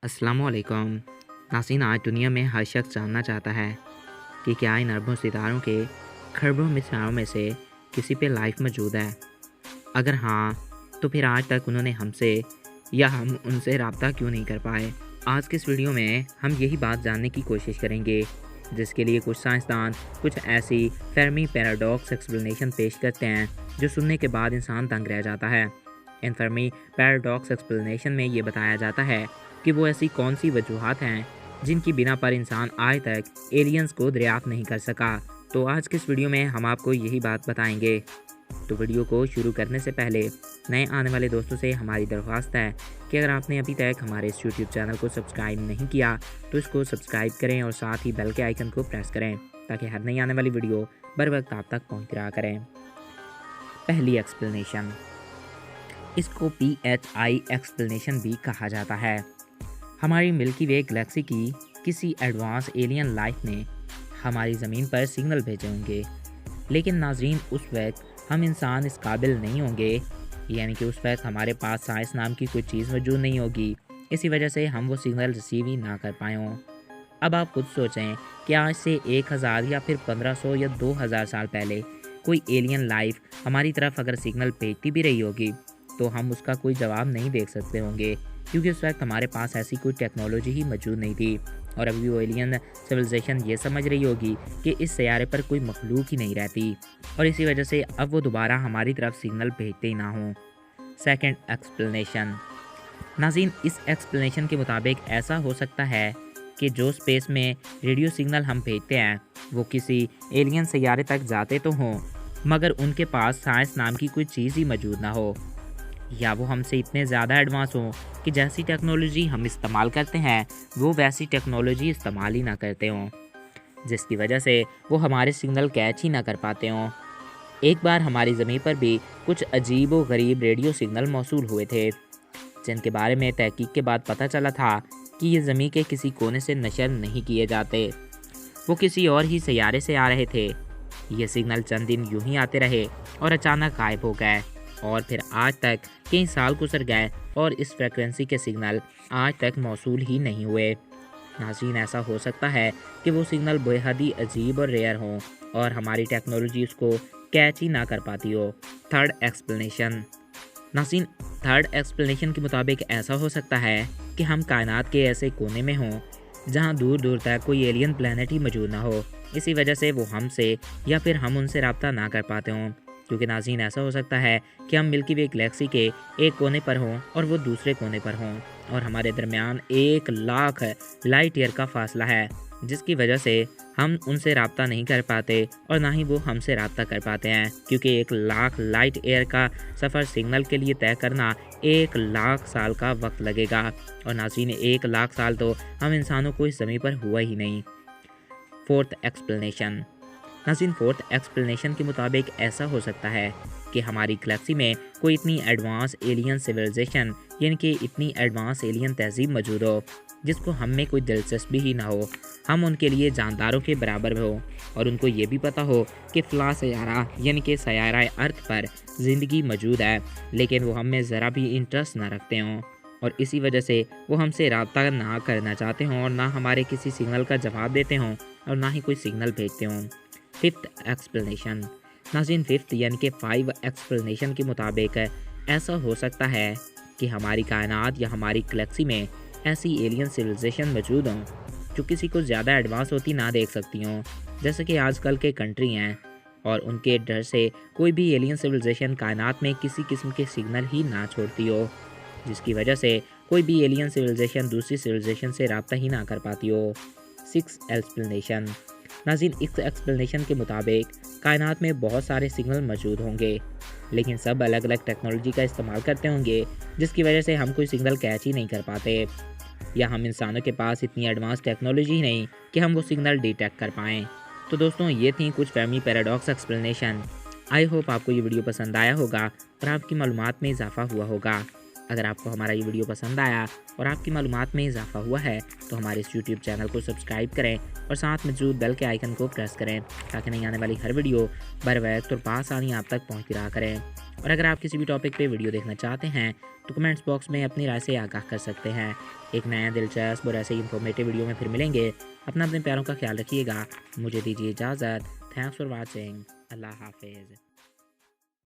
अस्सलाम वालेकुम। नाज़रीन, आज दुनिया में हर शख्स जानना चाहता है कि क्या इन अरबों सितारों के खरबों मिसालों में से किसी पे लाइफ मौजूद है। अगर हाँ, तो फिर आज तक उन्होंने हमसे या हम उनसे रब्ता क्यों नहीं कर पाए। आज के इस वीडियो में हम यही बात जानने की कोशिश करेंगे, जिसके लिए कुछ साइंसदान कुछ ऐसी फेर्मी पैराडॉक्स एक्सप्लेनेशन पेश करते हैं जो सुनने के बाद इंसान दंग रह जाता है। इन फेर्मी पैराडॉक्स एक्सप्लेनेशन में ये बताया जाता है कि वो ऐसी कौन सी वजूहात हैं जिनकी बिना पर इंसान आज तक एलियंस को दरियाफ्त नहीं कर सका। तो आज के इस वीडियो में हम आपको यही बात बताएंगे। तो वीडियो को शुरू करने से पहले नए आने वाले दोस्तों से हमारी दरख्वास्त है कि अगर आपने अभी तक हमारे इस यूट्यूब चैनल को सब्सक्राइब नहीं किया तो इसको सब्सक्राइब करें और साथ ही बेल के आइकन को प्रेस करें ताकि हर नई आने वाली वीडियो बर वक्त आप तक पहुँच रहा करें। पहली एक्सप्लेनेशन, इसको PHI एक्सप्लेनेशन भी कहा जाता है। हमारी मिल्की वे गैलेक्सी की किसी एडवांस एलियन लाइफ ने हमारी ज़मीन पर सिग्नल भेजे होंगे, लेकिन नाज़रीन उस वक्त हम इंसान इस काबिल नहीं होंगे, यानी कि उस वक्त हमारे पास साइंस नाम की कोई चीज़ मौजूद नहीं होगी। इसी वजह से हम वो सिग्नल रिसीव ही ना कर पाए हों। अब आप खुद सोचें कि आज से 1000 या फिर 1500 या 2000 साल पहले कोई एलियन लाइफ हमारी तरफ अगर सिग्नल भेजती भी रही होगी तो हम उसका कोई जवाब नहीं देख सकते होंगे, क्योंकि उस वक्त हमारे पास ऐसी कोई टेक्नोलॉजी ही मौजूद नहीं थी। और अभी वो एलियन सिविलाइजेशन ये समझ रही होगी कि इस सैयारे पर कोई मखलूक ही नहीं रहती, और इसी वजह से अब वो दोबारा हमारी तरफ सिग्नल भेजते ही ना हों। सेकंड एक्सप्लेनेशन, नाज़रीन इस एक्सप्लेनेशन के मुताबिक ऐसा हो सकता है कि जो स्पेस में रेडियो सिग्नल हम भेजते हैं वो किसी एलियन सैयारे तक जाते तो हों, मगर उनके पास साइंस नाम की कोई चीज़ ही मौजूद ना हो, या वो हमसे इतने ज़्यादा एडवांस हों कि जैसी टेक्नोलॉजी हम इस्तेमाल करते हैं वो वैसी टेक्नोलॉजी इस्तेमाल ही ना करते हों, जिसकी वजह से वो हमारे सिग्नल कैच ही ना कर पाते हों। एक बार हमारी ज़मीन पर भी कुछ अजीब व गरीब रेडियो सिग्नल मौसूल हुए थे, जिनके बारे में तहकीक के बाद पता चला था कि ये ज़मीन के किसी कोने से नशर नहीं किए जाते, वो किसी और ही सैयारे से आ रहे थे। ये सिग्नल चंद दिन यूं ही आते रहे और अचानक गायब हो गए, और फिर आज तक कई साल गुजर गए और इस फ्रिक्वेंसी के सिग्नल आज तक मौसूल ही नहीं हुए। नाज़रीन ऐसा हो सकता है कि वो सिग्नल बेहद ही अजीब और रेयर हों और हमारी टेक्नोलॉजी उसको कैच ही ना कर पाती हो। थर्ड एक्सप्लेनेशन, नाज़रीन थर्ड एक्सप्लेनेशन के मुताबिक ऐसा हो सकता है कि हम कायनात के ऐसे कोने में हों जहाँ दूर दूर तक कोई एलियन प्लेनेट ही मौजूद ना हो। इसी वजह से वो हमसे या फिर हम उनसे रब्ता ना कर पाते हों, क्योंकि नाज़रीन ऐसा हो सकता है कि हम मिल्की वे गैलेक्सी के एक कोने पर हों और वो दूसरे कोने पर हों, और हमारे दरमियान 1,00,000 लाइट ईयर का फासला है, जिसकी वजह से हम उनसे रब्ता नहीं कर पाते और ना ही वो हमसे रब्ता कर पाते हैं, क्योंकि 1,00,000 लाइट ईयर का सफ़र सिग्नल के लिए तय करना 1,00,000 साल का वक्त लगेगा, और नाज़रीन 1,00,000 साल तो हम इंसानों को इस ज़मीन पर हुआ ही नहीं। फोर्थ एक्सप्लेनेशन, नाज़रीन फोर्थ एक्सप्लेनेशन के मुताबिक ऐसा हो सकता है कि हमारी गैलेक्सी में कोई इतनी एडवांस एलियन सिविलाइजेशन, यानी कि इतनी एडवांस एलियन तहजीब मौजूद हो जिसको हम में कोई दिलचस्पी ही ना हो, हम उनके लिए जानदारों के बराबर हो, और उनको ये भी पता हो कि फ़ला सयारा यानी कि सयारा अर्थ पर ज़िंदगी मौजूद है, लेकिन वो हम में ज़रा भी इंटरेस्ट ना रखते हों, और इसी वजह से वो हमसे रब्ता ना करना चाहते हों और ना हमारे किसी सिग्नल का जवाब देते हों और ना ही कोई सिग्नल भेजते हों। फिफ्थ एक्सप्लेनेशन, नाज़रीन फिफ्थ यानी कि 5 एक्सप्लेनेशन के मुताबिक ऐसा हो सकता है कि हमारी कायनात या हमारी गैलेक्सी में ऐसी एलियन सिविलाइजेशन मौजूद हों जो किसी को ज़्यादा एडवांस होती ना देख सकती हों, जैसे कि आजकल के कंट्री हैं, और उनके डर से कोई भी एलियन सिविलाइजेशन कायनात में किसी किस्म के सिग्नल ही ना छोड़ती हो, जिसकी वजह से कोई भी एलियन सिविलाइजेशन दूसरी सिविलाइजेशन से रब्ता ही ना कर पाती हो। 6 एक्सप्लेनेशन, नाज़रीन इस एक्सप्लेनेशन के मुताबिक कायनात में बहुत सारे सिग्नल मौजूद होंगे, लेकिन सब अलग अलग टेक्नोलॉजी का इस्तेमाल करते होंगे, जिसकी वजह से हम कोई सिग्नल कैच ही नहीं कर पाते, या हम इंसानों के पास इतनी एडवांस टेक्नोलॉजी ही नहीं कि हम वो सिग्नल डिटेक्ट कर पाएँ। तो दोस्तों ये थी कुछ family paradox explanation. I hope आपको ये वीडियो पसंद आया होगा और आपकी मालूमात में इजाफा हुआ होगा। अगर आपको हमारा ये वीडियो पसंद आया और आपकी मालूमात में इजाफा हुआ है तो हमारे इस यूट्यूब चैनल को सब्सक्राइब करें और साथ मौजूद बेल के आइकन को प्रेस करें ताकि नहीं आने वाली हर वीडियो बर वक्त और पास आनी आप तक पहुँच रहा करें। اور اگر آپ کسی بھی ٹاپک پہ ویڈیو دیکھنا چاہتے ہیں تو کمنٹس باکس میں اپنی رائے سے آگاہ کر سکتے ہیں۔ ایک نیا دلچسپ اور ایسے ہی انفارمیٹیو ویڈیو میں پھر ملیں گے۔ اپنے پیاروں کا خیال رکھیے گا۔ مجھے دیجیے اجازت۔ Thanks for watching. اللہ حافظ۔